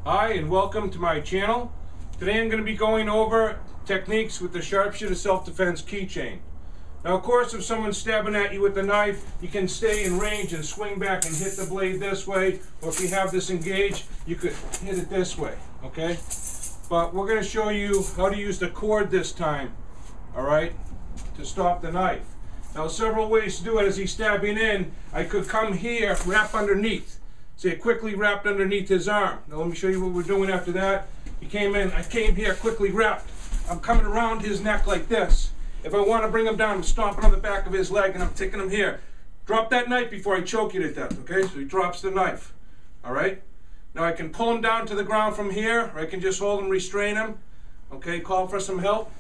Hi and welcome to my channel. Today I'm going to be going over techniques with the Sharpshooter Self-Defense keychain. Now of course if someone's stabbing at you with a knife, you can stay in range and swing back and hit the blade this way, or if you have this engaged, you could hit it this way, okay? But we're going to show you how to use the cord this time, alright, to stop the knife. Now several ways to do it. As he's stabbing in, I could come here, wrap underneath. See, it quickly wrapped underneath his arm. Now let me show you what we're doing after that. He came in, I came here, quickly wrapped. I'm coming around his neck like this. If I want to bring him down, I'm stomping on the back of his leg and I'm taking him here. Drop that knife before I choke you to death, okay? So he drops the knife, all right? Now I can pull him down to the ground from here, or I can just hold him, restrain him, okay? Call for some help.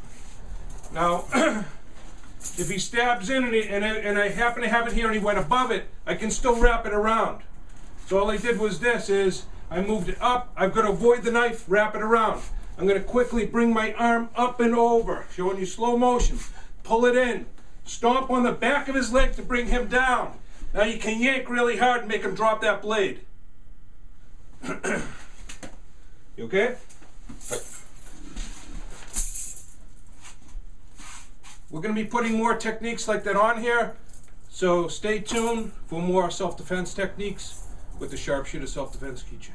Now, if he stabs in and I happen to have it here and he went above it, I can still wrap it around. So all I did was this, is I moved it up. I've got to avoid the knife, wrap it around. I'm going to quickly bring my arm up and over, showing you slow motion. Pull it in. Stomp on the back of his leg to bring him down. Now you can yank really hard and make him drop that blade. You okay? We're going to be putting more techniques like that on here, so stay tuned for more self-defense techniques with the Sharpshooter Self-Defense keychain.